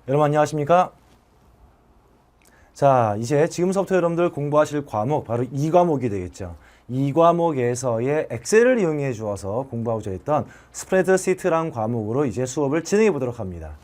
여러분 안녕하십니까? 자, 이제 지금서부터 여러분들 공부하실 과목 바로 이 과목이 되겠죠. 이 과목에서의 엑셀을 이용해 주어서 공부하고자 했던 스프레드시트란 과목으로 이제 수업을 진행해 보도록 합니다.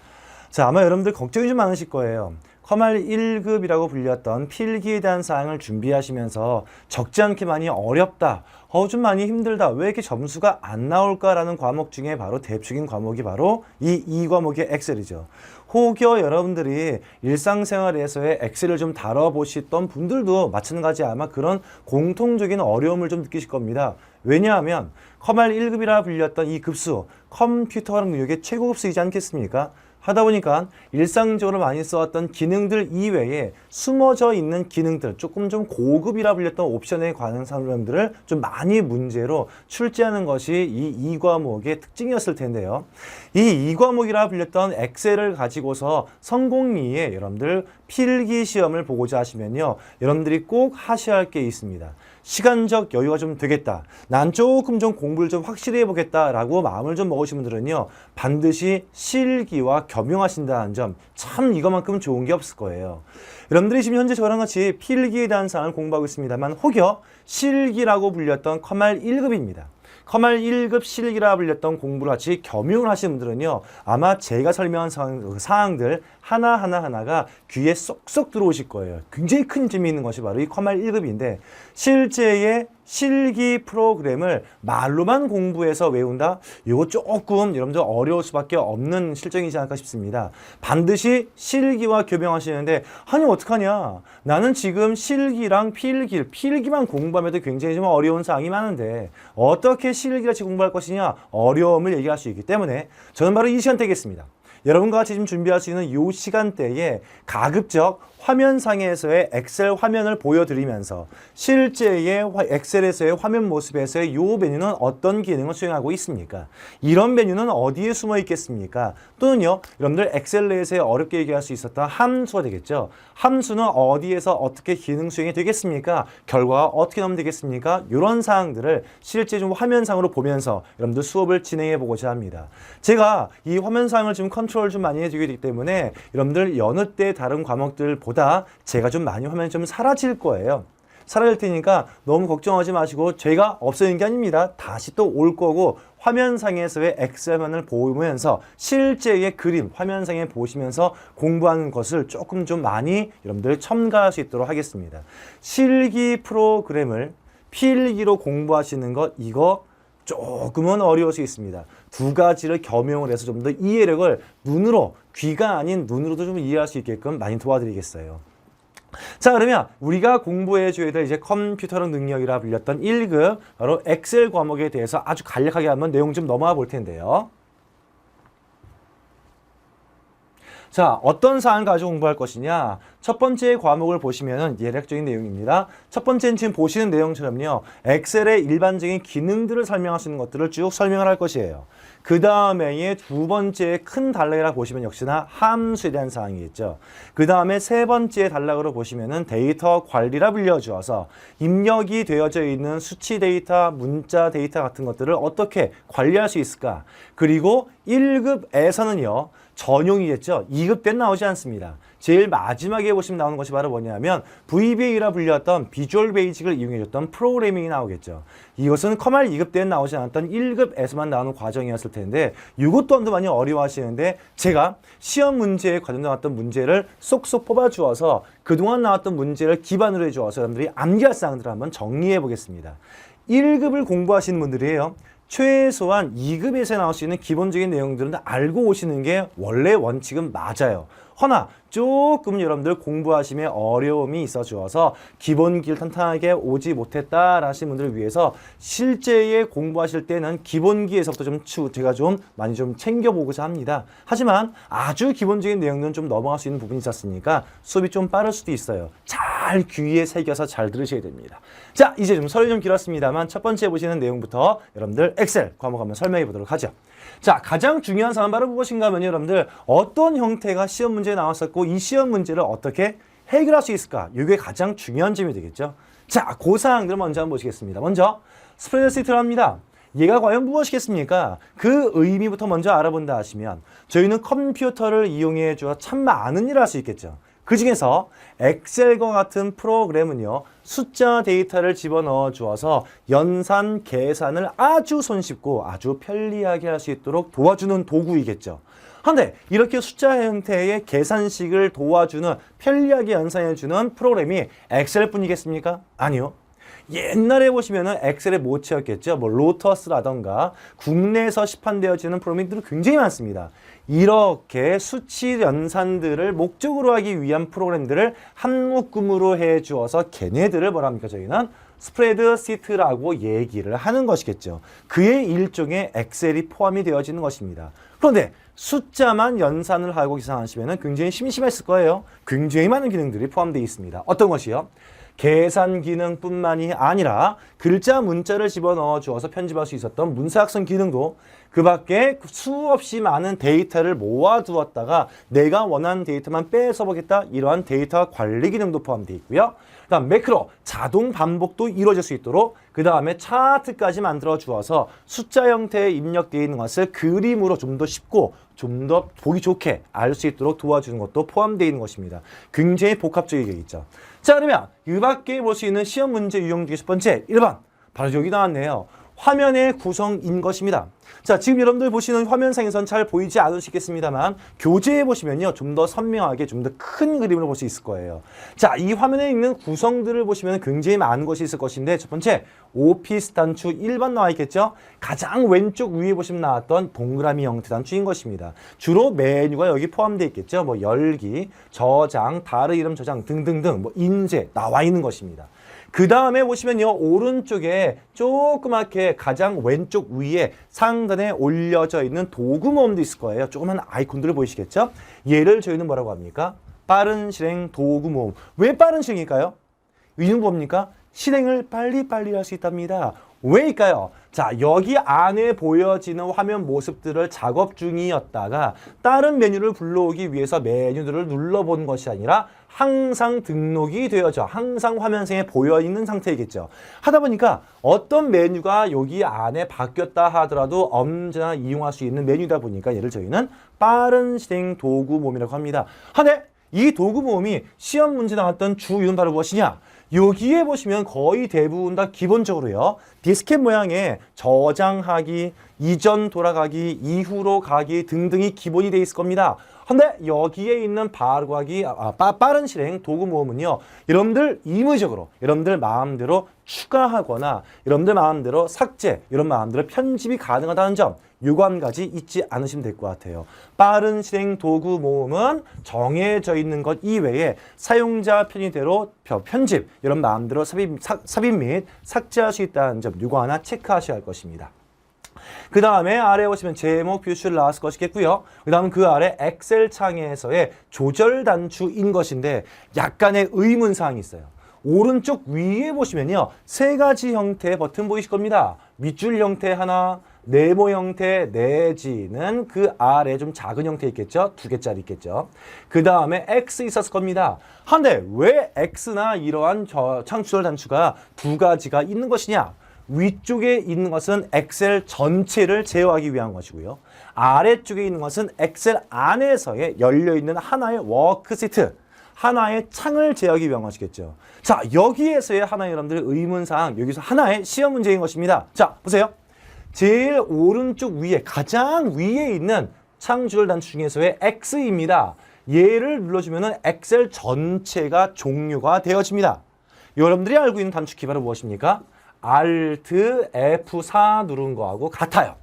자, 아마 여러분들 걱정이 좀 많으실 거예요. 커말 1급이라고 불렸던 필기에 대한 사항을 준비하시면서 적지 않게 많이 어렵다, 좀 많이 힘들다, 왜 이렇게 점수가 안 나올까라는 과목 중에 바로 대표적인 과목이 바로 이 과목의 엑셀이죠. 혹여 여러분들이 일상생활에서의 엑셀을 좀 다뤄보시던 분들도 마찬가지 아마 그런 공통적인 어려움을 좀 느끼실 겁니다. 왜냐하면 커말 1급이라 불렸던 이 급수, 컴퓨터 능력의 최고급수이지 않겠습니까? 하다 보니까 일상적으로 많이 써왔던 기능들 이외에 숨어져 있는 기능들, 조금 좀 고급이라 불렸던 옵션에 관한 사람들을 좀 많이 문제로 출제하는 것이 이 과목의 특징이었을 텐데요. 이 과목이라 불렸던 엑셀을 가지고서 성공리에 여러분들 필기 시험을 보고자 하시면요, 여러분들이 꼭 하셔야 할 게 있습니다. 시간적 여유가 좀 되겠다, 난 조금 좀 공부를 좀 확실히 해보겠다 라고 마음을 좀 먹으신 분들은요, 반드시 실기와 겸용하신다는 점, 참 이것만큼 좋은 게 없을 거예요. 여러분들이 지금 현재 저랑 같이 필기에 대한 사항을 공부하고 있습니다만, 혹여 실기라고 불렸던 커말 1급입니다. 커말 1급 실기라 불렸던 공부를 같이 겸용을 하시는 분들은요, 아마 제가 설명한 사항들 하나가 귀에 쏙쏙 들어오실 거예요. 굉장히 큰 힘이 있는 것이 바로 이 커말 1급인데, 실제의 실기 프로그램을 말로만 공부해서 외운다? 이거 조금 여러분들 어려울 수밖에 없는 실정이지 않을까 싶습니다. 반드시 실기와 겸용하시는데, 아니 어떡하냐, 나는 지금 실기랑 필기만 공부하면도 굉장히 좀 어려운 사항이 많은데 어떻게 실기같이 공부할 것이냐, 어려움을 얘기할 수 있기 때문에 저는 바로 이 시간대 겠습니다. 여러분과 같이 지금 준비할 수 있는 이 시간대에 가급적 화면상에서의 엑셀 화면을 보여드리면서 실제의 엑셀에서의 화면 모습에서의 이 메뉴는 어떤 기능을 수행하고 있습니까? 이런 메뉴는 어디에 숨어 있겠습니까? 또는요, 여러분들 엑셀 내에서 어렵게 얘기할 수 있었던 함수가 되겠죠. 함수는 어디에서 어떻게 기능 수행이 되겠습니까? 결과가 어떻게 나오면 되겠습니까? 이런 사항들을 실제 좀 화면상으로 보면서 여러분들 수업을 진행해 보고자 합니다. 제가 이 화면상을 좀 컨트롤 좀 많이 해주기 되기 때문에 여러분들 여느 때 다른 과목들보다 제가 좀 많이 화면이 좀 사라질 거예요. 사라질 테니까 너무 걱정하지 마시고, 제가 없어지는 게 아닙니다. 다시 또 올 거고, 화면상에서의 엑셀 화면을 보면서 실제의 그림 화면상에 보시면서 공부하는 것을 조금 좀 많이 여러분들 첨가할 수 있도록 하겠습니다. 실기 프로그램을 필기로 공부하시는 것, 이거 조금은 어려울 수 있습니다. 두 가지를 겸용을 해서 좀 더 이해력을 눈으로, 귀가 아닌 눈으로도 좀 이해할 수 있게끔 많이 도와드리겠어요. 자, 그러면 우리가 공부해 줘야 될 이제 컴퓨터력 능력이라 불렸던 1급 바로 엑셀 과목에 대해서 아주 간략하게 한번 내용 좀 넘어가 볼 텐데요. 자, 어떤 사항을 가지고 공부할 것이냐? 첫 번째 과목을 보시면은 예략적인 내용입니다. 첫 번째는 지금 보시는 내용처럼요, 엑셀의 일반적인 기능들을 설명할 수 있는 것들을 쭉 설명을 할 것이에요. 그 다음에 두 번째 큰 단락이라 보시면 역시나 함수에 대한 사항이겠죠. 그 다음에 세 번째 단락으로 보시면은 데이터 관리라 불려주어서 입력이 되어져 있는 수치 데이터, 문자 데이터 같은 것들을 어떻게 관리할 수 있을까? 그리고 1급에서는요, 전용이겠죠. 2급 때는 나오지 않습니다. 제일 마지막에 보시면 나오는 것이 바로 뭐냐면 VBA라 불렸던 비주얼 베이직을 이용해줬던 프로그래밍이 나오겠죠. 이것은 커말 2급 때는 나오지 않았던 1급에서만 나오는 과정이었을 텐데, 이것 또한도 많이 어려워하시는데, 제가 시험 문제에 관련되었던 문제를 쏙쏙 뽑아주어서 그동안 나왔던 문제를 기반으로 해주어서 여러분들이 암기할 사항들을 한번 정리해 보겠습니다. 1급을 공부하시는 분들이에요, 최소한 2급에서 나올 수 있는 기본적인 내용들은 알고 오시는 게 원래 원칙은 맞아요. 허나 조금 여러분들 공부하심에 어려움이 있어 주어서 기본기를 탄탄하게 오지 못했다 하시는 분들을 위해서 실제에 공부하실 때는 기본기에서부터 좀 제가 좀 많이 좀 챙겨보고자 합니다. 하지만 아주 기본적인 내용들은 좀 넘어갈 수 있는 부분이 있었으니까 수업이 좀 빠를 수도 있어요. 잘 귀에 새겨서 잘 들으셔야 됩니다. 자, 이제 좀 설이 좀 길었습니다만 첫 번째 보시는 내용부터 여러분들 엑셀 과목 한번 설명해 보도록 하죠. 자, 가장 중요한 사항은 바로 무엇인가 하면 여러분들 어떤 형태가 시험 문제에 나왔었고 이 시험 문제를 어떻게 해결할 수 있을까? 이게 가장 중요한 점이 되겠죠. 자, 그 사항들 먼저 한번 보시겠습니다. 먼저 스프레드시트를 합니다. 얘가 과연 무엇이겠습니까? 그 의미부터 먼저 알아본다 하시면 저희는 컴퓨터를 이용해 주어 참 많은 일을 할 수 있겠죠. 그 중에서 엑셀과 같은 프로그램은요, 숫자 데이터를 집어넣어 주어서 연산, 계산을 아주 손쉽고 아주 편리하게 할 수 있도록 도와주는 도구이겠죠. 그런데 이렇게 숫자 형태의 계산식을 도와주는, 편리하게 연산해주는 프로그램이 엑셀뿐이겠습니까? 아니요. 옛날에 보시면은 엑셀에 모치였겠죠. 뭐 로터스라던가 국내에서 시판되어지는 프로그램들이 굉장히 많습니다. 이렇게 수치 연산들을 목적으로 하기 위한 프로그램들을 한 묶음으로 해 주어서 걔네들을 뭐라 합니까? 저희는 스프레드시트라고 얘기를 하는 것이겠죠. 그의 일종의 엑셀이 포함이 되어지는 것입니다. 그런데 숫자만 연산을 하고 계산하시면 굉장히 심심했을 거예요. 굉장히 많은 기능들이 포함되어 있습니다. 어떤 것이요? 계산 기능뿐만이 아니라 글자 문자를 집어넣어 주어서 편집할 수 있었던 문서학습 기능도, 그 밖에 수없이 많은 데이터를 모아두었다가 내가 원하는 데이터만 빼서 보겠다, 이러한 데이터 관리 기능도 포함되어 있고요. 그 다음 매크로, 자동 반복도 이루어질 수 있도록, 그 다음에 차트까지 만들어 주어서 숫자 형태에 입력되어 있는 것을 그림으로 좀 더 쉽고 좀 더 보기 좋게 알 수 있도록 도와주는 것도 포함되어 있는 것입니다. 굉장히 복합적이겠죠. 자, 그러면 이 밖에 볼 수 있는 시험 문제 유형 중에 첫 번째 1번, 바로 여기 나왔네요. 화면의 구성인 것입니다. 자, 지금 여러분들 보시는 화면상에선 잘 보이지 않으시겠습니다만 교재에 보시면요, 좀 더 선명하게 좀 더 큰 그림을 볼 수 있을 거예요. 자, 이 화면에 있는 구성들을 보시면 굉장히 많은 것이 있을 것인데, 첫 번째 오피스 단추 1번 나와 있겠죠. 가장 왼쪽 위에 보시면 나왔던 동그라미 형태 단추인 것입니다. 주로 메뉴가 여기 포함되어 있겠죠. 뭐 열기, 저장, 다른 이름 저장 등등등, 뭐 인쇄 나와 있는 것입니다. 그 다음에 보시면요, 오른쪽에 조그맣게 가장 왼쪽 위에 상단에 올려져 있는 도구 모음도 있을 거예요. 조그만 아이콘들을 보이시겠죠? 얘를 저희는 뭐라고 합니까? 빠른 실행 도구 모음. 왜 빠른 실행일까요? 이유는 뭡니까? 실행을 빨리빨리 할 수 있답니다. 왜일까요? 자, 여기 안에 보여지는 화면 모습들을 작업 중이었다가 다른 메뉴를 불러오기 위해서 메뉴들을 눌러본 것이 아니라 항상 등록이 되어져 항상 화면상에 보여있는 상태이겠죠. 하다 보니까 어떤 메뉴가 여기 안에 바뀌었다 하더라도 언제나 이용할 수 있는 메뉴다 보니까 얘를 저희는 빠른 실행 도구 모음이라고 합니다. 하네, 이 도구 모음이 시험 문제 나왔던 주 이유는 바로 무엇이냐? 여기에 보시면 거의 대부분 다 기본적으로요, 디스켓 모양의 저장하기, 이전 돌아가기, 이후로 가기 등등이 기본이 되어 있을 겁니다. 근데 여기에 있는 빠른 실행 도구 모음은요, 여러분들 임의적으로, 여러분들 마음대로 추가하거나 여러분들 마음대로 삭제, 이런 마음대로 편집이 가능하다는 점, 요거 한 가지 잊지 않으시면 될 것 같아요. 빠른 실행 도구 모음은 정해져 있는 것 이외에 사용자 편의대로 편집, 이런 마음대로 삽입 및 삭제할 수 있다는 점, 요거 하나 체크하셔야 할 것입니다. 그 다음에 아래에 보시면 제목 뷰슈를 나왔을 것이겠고요. 그 다음 그 아래 엑셀 창에서의 조절 단추인 것인데 약간의 의문사항이 있어요. 오른쪽 위에 보시면요, 세 가지 형태의 버튼 보이실 겁니다. 밑줄 형태 하나, 네모 형태 내지는 그 아래 좀 작은 형태 있겠죠? 2개짜리 있겠죠? 그 다음에 X 있었을 겁니다. 한데 왜 X나 이러한 창 조절 단추가 두 가지가 있는 것이냐? 위쪽에 있는 것은 엑셀 전체를 제어하기 위한 것이고요. 아래쪽에 있는 것은 엑셀 안에서의 열려있는 하나의 워크시트, 하나의 창을 제어하기 위한 것이겠죠. 자, 여기에서의 하나의 여러분들의 의문사항, 여기서 하나의 시험 문제인 것입니다. 자, 보세요. 제일 오른쪽 위에, 가장 위에 있는 창 조절 단추 중에서의 X입니다. 얘를 눌러주면 엑셀 전체가 종료가 되어집니다. 여러분들이 알고 있는 단축키 바로 무엇입니까? Alt F4 누른 거하고 같아요.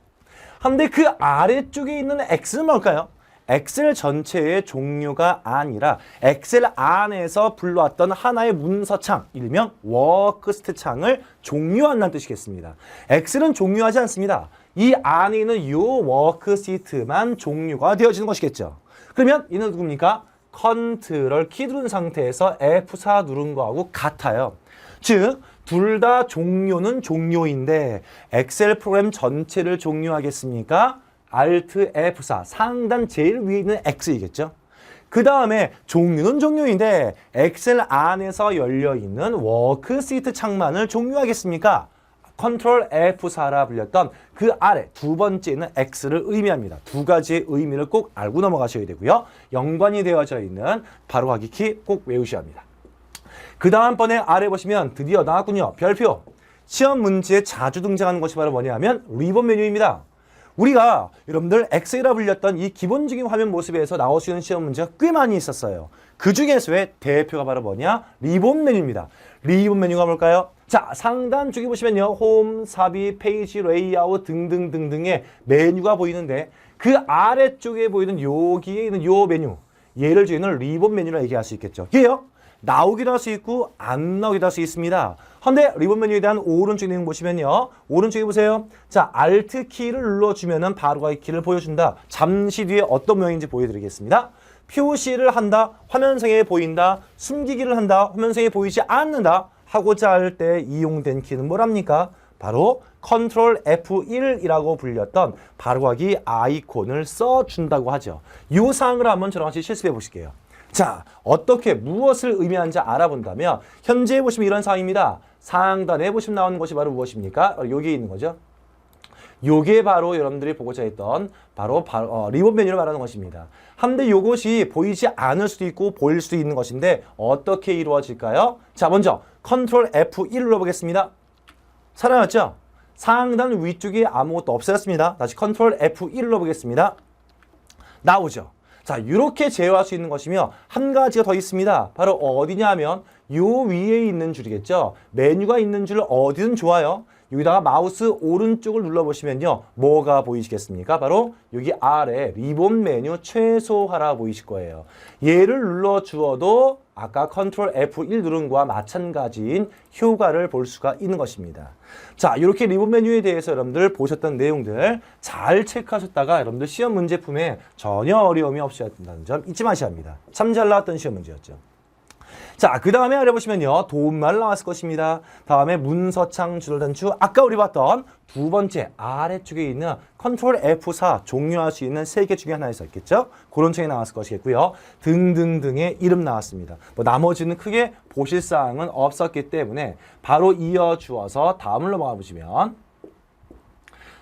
근데 그 아래쪽에 있는 X는 뭘까요? 엑셀 전체의 종료가 아니라 엑셀 안에서 불러왔던 하나의 문서창, 일명 워크시트 창을 종료한다는 뜻이겠습니다. 엑셀은 종료하지 않습니다. 이 안에 있는 이 워크시트만 종료가 되어지는 것이겠죠. 그러면 이는 누굽니까? 컨트롤 키 누른 상태에서 F4 누른 거하고 같아요. 즉, 둘 다 종료는 종료인데 엑셀 프로그램 전체를 종료하겠습니까? Alt F4, 상단 제일 위에 있는 X이겠죠. 그 다음에 종류는 종료인데 엑셀 안에서 열려있는 워크시트 창만을 종료하겠습니까? 컨트롤 F4라 불렸던 그 아래 두 번째는 X를 의미합니다. 두 가지의 의미를 꼭 알고 넘어가셔야 되고요. 연관이 되어져 있는 바로 가기 키 꼭 외우셔야 합니다. 그 다음번에 아래 보시면 드디어 나왔군요. 별표. 시험 문제에 자주 등장하는 것이 바로 뭐냐면 리본 메뉴입니다. 우리가 여러분들 엑셀이라 불렸던 이 기본적인 화면 모습에서 나올 수 있는 시험 문제가 꽤 많이 있었어요. 그 중에서의 대표가 바로 뭐냐? 리본 메뉴입니다. 리본 메뉴가 뭘까요? 자, 상단 쪽에 보시면요. 홈, 삽입, 페이지, 레이아웃 등등등등의 메뉴가 보이는데 그 아래쪽에 보이는 여기에 있는 요 메뉴, 얘를 저희는 리본 메뉴라 얘기할 수 있겠죠. 얘요. 나오기도 할 수 있고 안 나오기도 할 수 있습니다. 근데 리본 메뉴에 대한 오른쪽 내용 보시면요. 오른쪽에 보세요. 자, Alt 키를 눌러주면은 바로 가기 키를 보여준다. 잠시 뒤에 어떤 모양인지 보여드리겠습니다. 표시를 한다. 화면상에 보인다. 숨기기를 한다. 화면상에 보이지 않는다. 하고자 할 때 이용된 키는 뭐랍니까? 바로 컨트롤 F1이라고 불렸던 바로가기 아이콘을 써준다고 하죠. 이 사항을 한번 저랑 같이 실습해 보실게요. 자, 어떻게 무엇을 의미하는지 알아본다면 현재 보시면 이런 상황입니다. 상단에 보시면 나오는 것이 바로 무엇입니까? 여기에 있는 거죠. 요게 바로 여러분들이 보고자 했던 바로 리본 메뉴를 말하는 것입니다. 한데 이것이 보이지 않을 수도 있고 보일 수도 있는 것인데 어떻게 이루어질까요? 자, 먼저 컨트롤 F1 눌러보겠습니다. 살아났죠? 상단 위쪽에 아무것도 없어졌습니다. 다시 컨트롤 F1 눌러보겠습니다. 나오죠? 자, 이렇게 제어할 수 있는 것이며 한 가지가 더 있습니다. 바로 어디냐 하면 요 위에 있는 줄이겠죠. 메뉴가 있는 줄 어디든 좋아요. 여기다가 마우스 오른쪽을 눌러보시면요. 뭐가 보이시겠습니까? 바로 여기 아래 리본 메뉴 최소화라 보이실 거예요. 얘를 눌러주어도 아까 컨트롤 F1 누른 거와 마찬가지인 효과를 볼 수가 있는 것입니다. 자, 이렇게 리본 메뉴에 대해서 여러분들 보셨던 내용들 잘 체크하셨다가 여러분들 시험 문제품에 전혀 어려움이 없어야 된다는 점 잊지 마셔야 합니다. 참 잘 나왔던 시험 문제였죠. 자, 그 다음에 아래 보시면요. 도움말 나왔을 것입니다. 다음에 문서창 줄단추 아까 우리 봤던 두 번째 아래쪽에 있는 컨트롤 F4 종료할 수 있는 세 개 중에 하나 있었겠죠. 그런 책이 나왔을 것이겠고요. 등등등의 이름 나왔습니다. 뭐 나머지는 크게 보실 사항은 없었기 때문에 바로 이어주어서 다음을 넘어가 보시면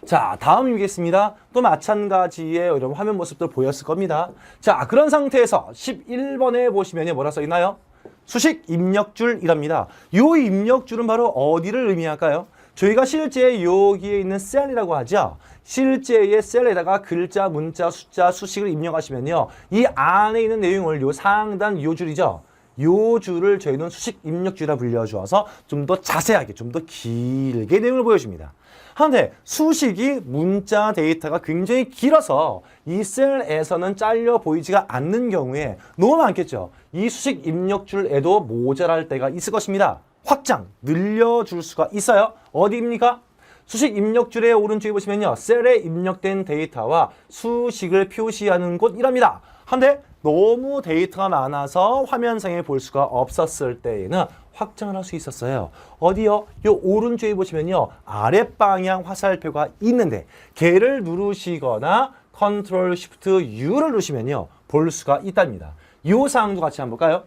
자, 다음이겠습니다. 또 마찬가지의 여러분 화면 모습들 보였을 겁니다. 자, 그런 상태에서 11번에 보시면 뭐라 써 있나요? 수식 입력줄이랍니다. 이 입력줄은 바로 어디를 의미할까요? 저희가 실제 여기에 있는 셀이라고 하죠. 실제의 셀에다가 글자, 문자, 숫자, 수식을 입력하시면요. 이 안에 있는 내용을 요 상단 요 줄이죠. 요 줄을 저희는 수식 입력줄이라 불려주어서 좀 더 자세하게, 좀 더 길게 내용을 보여줍니다. 그런데 수식이 문자 데이터가 굉장히 길어서 이 셀에서는 잘려 보이지가 않는 경우에 너무 많겠죠. 이 수식 입력줄에도 모자랄 때가 있을 것입니다. 확장, 늘려줄 수가 있어요. 어디입니까? 수식 입력줄의 오른쪽에 보시면요. 셀에 입력된 데이터와 수식을 표시하는 곳이랍니다. 한데 너무 데이터가 많아서 화면상에 볼 수가 없었을 때에는 확장을 할 수 있었어요. 어디요? 요 오른쪽에 보시면요. 아랫방향 화살표가 있는데 걔를 누르시거나 컨트롤 쉬프트 U를 누르시면요. 볼 수가 있답니다. 요 사항도 같이 한번 볼까요?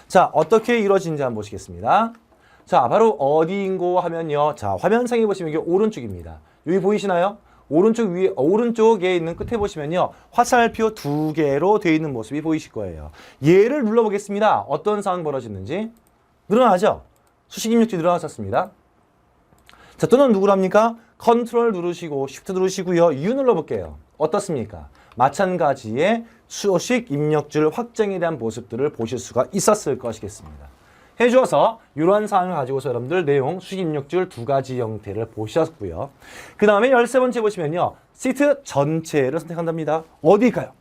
자, 어떻게 이루어지는지 한번 보시겠습니다. 자, 바로 어디인고 하면요. 자, 화면상에 보시면 이게 오른쪽입니다. 여기 보이시나요? 오른쪽 위에, 오른쪽에 있는 끝에 보시면요. 화살표 두 개로 되어 있는 모습이 보이실 거예요. 얘를 눌러보겠습니다. 어떤 상황 벌어지는지. 늘어나죠? 수식 입력줄이 늘어났었습니다. 자, 또는 누구랍니까? 컨트롤 누르시고, 쉬프트 누르시고요. U 눌러볼게요. 어떻습니까? 마찬가지의 수식 입력줄 확장에 대한 모습들을 보실 수가 있었을 것이겠습니다. 해주어서 이러한 사항을 가지고서 여러분들 내용 수식 입력줄 두 가지 형태를 보셨고요. 그 다음에 13번째 보시면요. 시트 전체를 선택한답니다. 어디일까요?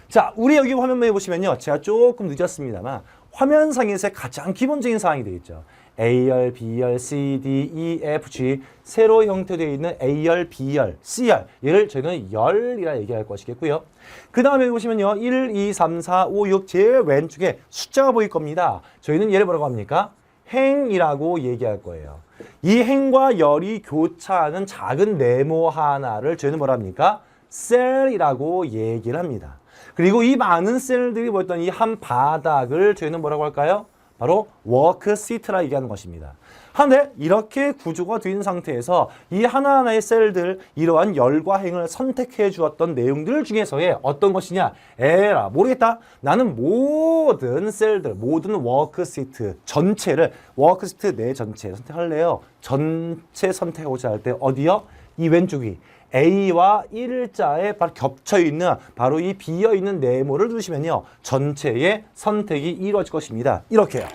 자, 우리 여기 화면에 보시면요. 제가 조금 늦었습니다만 화면상에서의 가장 기본적인 사항이 되겠죠. A열, B열, C, D, E, F, G 세로 형태되어 있는 A열, B열, C열 얘를 저희는 열이라 얘기할 것이겠고요. 그 다음에 보시면요. 1, 2, 3, 4, 5, 6 제일 왼쪽에 숫자가 보일 겁니다. 저희는 얘를 뭐라고 합니까? 행이라고 얘기할 거예요. 이 행과 열이 교차하는 작은 네모 하나를 저희는 뭐라 합니까? 셀이라고 얘기를 합니다. 그리고 이 많은 셀들이 보였던 이 한 바닥을 저희는 뭐라고 할까요? 바로 워크시트라 얘기하는 것입니다. 한데 이렇게 구조가 된 상태에서 이 하나하나의 셀들 이러한 열과 행을 선택해 주었던 내용들 중에서의 어떤 것이냐? 에라 모르겠다. 나는 모든 셀들, 모든 워크시트 전체를 워크시트 내 전체 선택할래요. 전체 선택하고자 할 때 어디요? 이 왼쪽 위 A와 일자에 바로 겹쳐있는 바로 이 비어있는 네모를 누르시면요. 전체의 선택이 이루어질 것입니다. 이렇게요.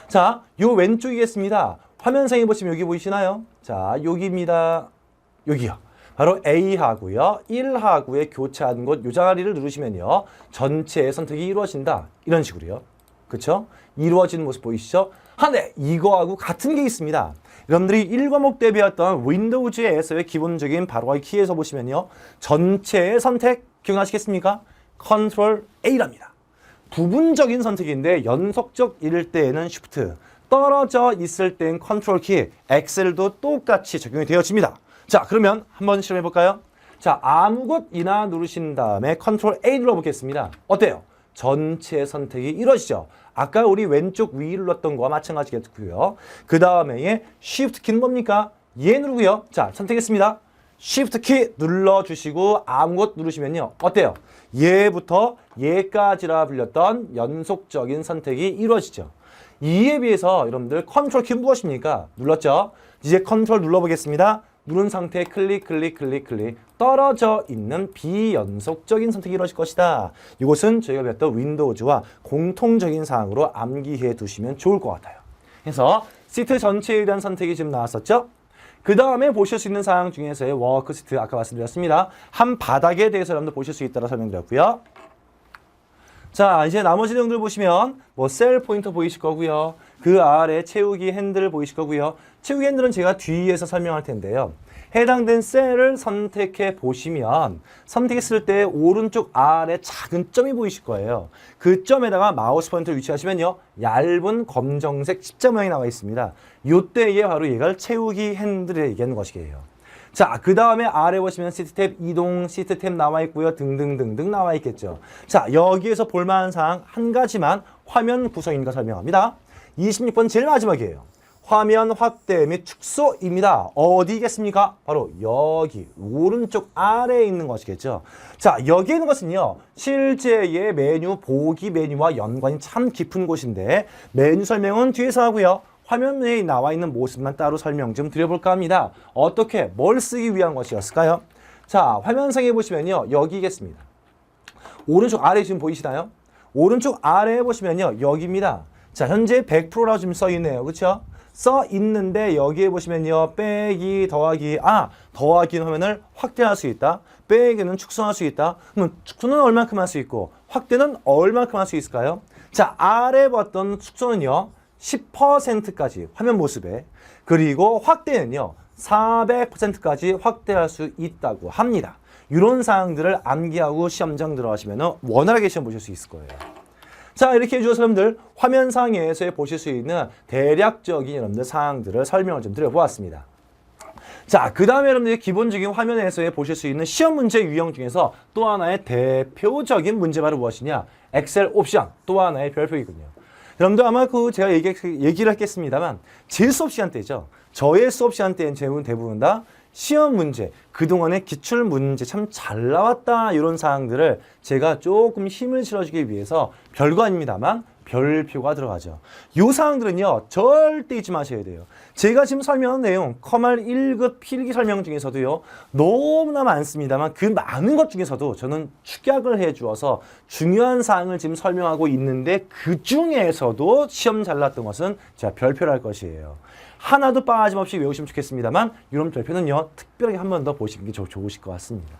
자, 요 왼쪽이겠습니다. 화면상에 보시면 여기 보이시나요? 자, 여기입니다. 여기요. 바로 A하고요. 1하고의 교차하는 곳 요 자리를 누르시면요. 전체의 선택이 이루어진다. 이런 식으로요. 그렇죠? 이루어지는 모습 보이시죠? 한데 이거하고 같은 게 있습니다. 여러분들이 1과목 때 배웠던 윈도우즈에서의 기본적인 바로의 키에서 보시면요. 전체의 선택 기억나시겠습니까? 컨트롤 A랍니다. 부분적인 선택인데 연속적일 때에는 Shift, 떨어져 있을 때는 컨트롤 키, 엑셀도 똑같이 적용이 되어집니다. 자, 그러면 한번 실험해 볼까요? 자, 아무 곳이나 누르신 다음에 컨트롤 A 눌러보겠습니다. 어때요? 전체 선택이 이루어지죠. 아까 우리 왼쪽 위 눌렀던 거와 마찬가지겠고요. 그 다음에 Shift 키는 뭡니까? 얘 누르고요. 자, 선택했습니다. Shift 키 눌러주시고 아무 곳 누르시면요. 어때요? 얘부터 얘까지라 불렸던 연속적인 선택이 이루어지죠. 이에 비해서 여러분들 컨트롤 키 무엇입니까? 눌렀죠? 이제 컨트롤 눌러보겠습니다. 누른 상태에 클릭 떨어져 있는 비연속적인 선택이 이루어질 것이다. 이것은 저희가 배웠던 윈도우즈와 공통적인 사항으로 암기해 두시면 좋을 것 같아요. 그래서 시트 전체에 대한 선택이 지금 나왔었죠? 그 다음에 보실 수 있는 사항 중에서의 워크시트 아까 말씀드렸습니다. 한 바닥에 대해서 여러분들 보실 수 있다고 설명드렸고요. 자, 이제 나머지 내용들 보시면 뭐 셀 포인터 보이실 거고요. 그 아래 채우기 핸들 보이실 거고요. 채우기 핸들은 제가 뒤에서 설명할 텐데요. 해당된 셀을 선택해 보시면 선택했을 때 오른쪽 아래 작은 점이 보이실 거예요. 그 점에다가 마우스 포인터를 위치하시면요. 얇은 검정색 십자 모양이 나와 있습니다. 이때에 바로 얘가 채우기 핸들을 얘기하는 것이에요. 자, 그 다음에 아래 보시면 시트 탭 이동, 시트 탭 나와 있고요. 등등등등 나와 있겠죠. 자, 여기에서 볼만한 사항 한 가지만 화면 구성인가 설명합니다. 26번 제일 마지막이에요. 화면 확대 및 축소입니다. 어디겠습니까? 바로 여기 오른쪽 아래에 있는 것이겠죠. 자, 여기에 있는 것은요. 실제의 메뉴 보기 메뉴와 연관이 참 깊은 곳인데 메뉴 설명은 뒤에서 하고요. 화면에 나와 있는 모습만 따로 설명 좀 드려볼까 합니다. 어떻게, 뭘 쓰기 위한 것이었을까요? 자, 화면상에 보시면요. 여기겠습니다. 오른쪽 아래 지금 보이시나요? 오른쪽 아래에 보시면요. 여기입니다. 자, 현재 100%라고 지금 써 있네요. 그렇죠? 써 있는데 여기에 보시면요. 빼기, 더하기, 더하기는 화면을 확대할 수 있다. 빼기는 축소할 수 있다. 그러면 축소는 얼만큼 할 수 있고 확대는 얼만큼 할 수 있을까요? 자, 아래 봤던 축소는요. 10%까지 화면 모습에, 그리고 확대는요 400%까지 확대할 수 있다고 합니다. 이런 사항들을 암기하고 시험장 들어가시면 원활하게 시험 보실 수 있을 거예요. 자, 이렇게 해주셔서 여러분들 화면상에서 보실 수 있는 대략적인 여러분들 사항들을 설명을 좀 드려보았습니다. 자, 그 다음에 여러분들이 기본적인 화면에서 보실 수 있는 시험 문제 유형 중에서 또 하나의 대표적인 문제 바로 무엇이냐? 엑셀 옵션, 또 하나의 별표이군요. 여러분들 아마 제가 얘기를 했겠습니다만 제 수업 시간 때죠. 저의 수업 시간 때는 대부분 다 시험 문제, 그동안의 기출 문제 참 잘 나왔다 이런 사항들을 제가 조금 힘을 실어주기 위해서 별거 아닙니다만 별표가 들어가죠. 이 사항들은요. 절대 잊지 마셔야 돼요. 제가 지금 설명한 내용 커말 1급 필기 설명 중에서도요. 너무나 많습니다만 그 많은 것 중에서도 저는 축약을 해주어서 중요한 사항을 지금 설명하고 있는데 그 중에서도 시험 잘 났던 것은 제가 별표를 할 것이에요. 하나도 빠짐없이 외우시면 좋겠습니다만 이런 별표는요. 특별하게 한 번 더 보시는 게 좋으실 것 같습니다.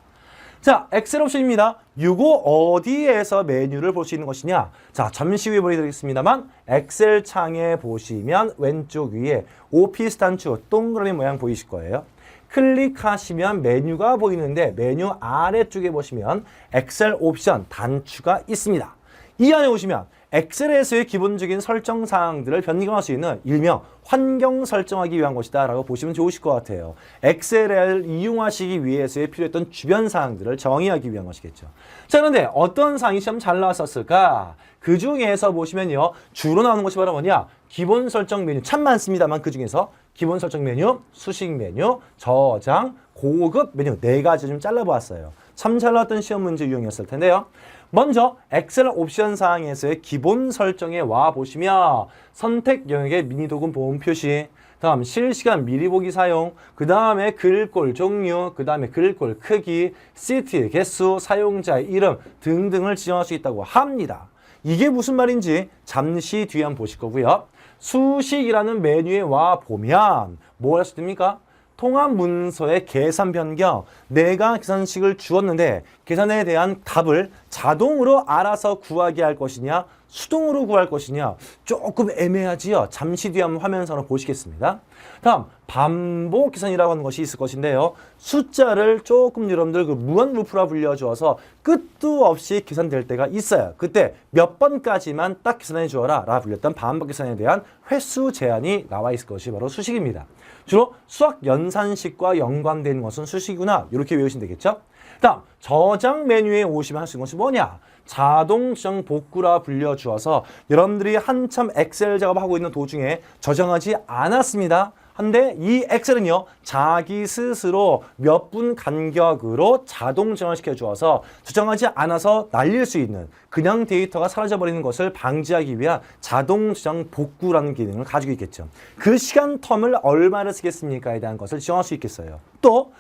자, 엑셀 옵션입니다. 이거 어디에서 메뉴를 볼 수 있는 것이냐? 자, 잠시 후에 보여드리겠습니다만 엑셀 창에 보시면 왼쪽 위에 오피스 단추 동그라미 모양 보이실 거예요. 클릭하시면 메뉴가 보이는데 메뉴 아래쪽에 보시면 엑셀 옵션 단추가 있습니다. 이 안에 오시면 엑셀에서의 기본적인 설정 사항들을 변경할 수 있는 일명 환경 설정하기 위한 것이다 라고 보시면 좋으실 것 같아요. 엑셀을 이용하시기 위해서의 필요했던 주변 사항들을 정의하기 위한 것이겠죠. 자, 그런데 어떤 사항이 참 잘 나왔었을까? 그 중에서 보시면요, 주로 나오는 것이 바로 뭐냐? 기본 설정 메뉴 참 많습니다만 그 중에서 기본 설정 메뉴, 수식 메뉴, 저장, 고급 메뉴 4가지 좀 잘라보았어요. 참 잘 나왔던 시험 문제 유형이었을 텐데요. 먼저 엑셀 옵션 사항에서의 기본 설정에 와 보시면 선택 영역의 미니 도금 보험 표시, 다음 실시간 미리 보기 사용, 그 다음에 글꼴 종류, 그 다음에 글꼴 크기, 시트 개수, 사용자의 이름 등등을 지정할 수 있다고 합니다. 이게 무슨 말인지 잠시 뒤에 한번 보실 거고요. 수식이라는 메뉴에 와 보면 뭘 할 수 됩니까? 통합 문서의 계산 변경, 내가 계산식을 주었는데 계산에 대한 답을 자동으로 알아서 구하게 할 것이냐, 수동으로 구할 것이냐 조금 애매하지요. 잠시 뒤에 한번 화면상으로 보시겠습니다. 다음 반복 계산이라고 하는 것이 있을 것인데요. 숫자를 조금 여러분들 그 무한 루프라 불려주어서 끝도 없이 계산될 때가 있어요. 그때 몇 번까지만 딱 계산해 주어라 라 불렸던 반복 계산에 대한 횟수 제한이 나와 있을 것이 바로 수식입니다. 주로 수학 연산식과 연관된 것은 수식이구나 이렇게 외우시면 되겠죠. 다음 저장 메뉴에 오시면 할 수 있는 것이 뭐냐? 자동 저장 복구라 불려주어서 여러분들이 한참 엑셀 작업하고 있는 도중에 저장하지 않았습니다. 한데 이 엑셀은요, 자기 스스로 몇 분 간격으로 자동 저장을 시켜주어서 저장하지 않아서 날릴 수 있는, 그냥 데이터가 사라져버리는 것을 방지하기 위한 자동 저장 복구라는 기능을 가지고 있겠죠. 그 시간 텀을 얼마를 쓰겠습니까에 대한 것을 지정할 수 있겠어요. 또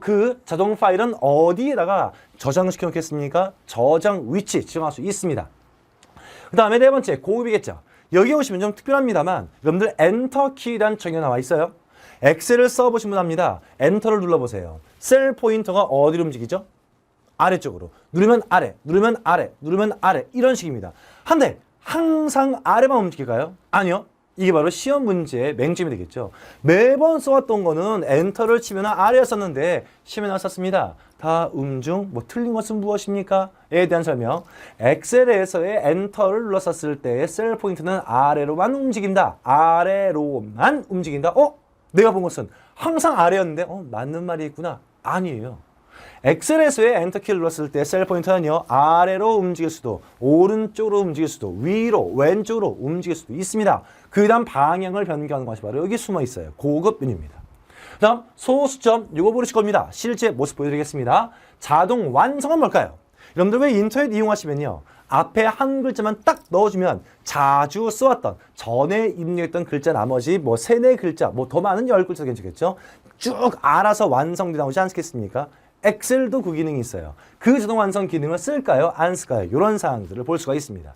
그 자동 파일은 어디에다가 저장을 시켜 놓겠습니까? 저장 위치 지정할 수 있습니다. 그 다음에 네 번째, 고급이겠죠. 여기 오시면 좀 특별합니다만 여러분들 엔터 키라는 정의가 나와 있어요. 엑셀을 써보신 분 합니다. 엔터를 눌러보세요. 셀 포인터가 어디로 움직이죠? 아래쪽으로. 누르면 아래, 누르면 아래, 누르면 아래 이런 식입니다. 한데 항상 아래만 움직일까요? 아니요. 이게 바로 시험 문제의 맹점이 되겠죠. 매번 써왔던 거는 엔터를 치면 아래에 썼는데 시험에 나왔었습니다. 다음 중 뭐 틀린 것은 무엇입니까? 에 대한 설명. 엑셀에서의 엔터를 눌렀었을 때의 셀 포인트는 아래로만 움직인다. 아래로만 움직인다. 내가 본 것은 항상 아래였는데 맞는 말이 있구나. 아니에요. 엑셀에서의 엔터키를 눌렀을 때 셀 포인터는요, 아래로 움직일 수도, 오른쪽으로 움직일 수도, 위로, 왼쪽으로 움직일 수도 있습니다. 그 다음 방향을 변경하는 것이 바로 여기 숨어 있어요. 고급 메뉴입니다. 그 다음 소수점, 이거 보실 겁니다. 실제 모습 보여드리겠습니다. 자동 완성은 뭘까요? 여러분들 왜 인터넷 이용하시면요, 앞에 한 글자만 딱 넣어주면 자주 써왔던, 전에 입력했던 글자 나머지 뭐 3, 4글자, 뭐 더 많은 10글자 괜찮겠죠? 쭉 알아서 완성돼 나오지 않겠습니까? 엑셀도 그 기능이 있어요. 그 자동 완성 기능을 쓸까요? 안 쓸까요? 이런 사항들을 볼 수가 있습니다.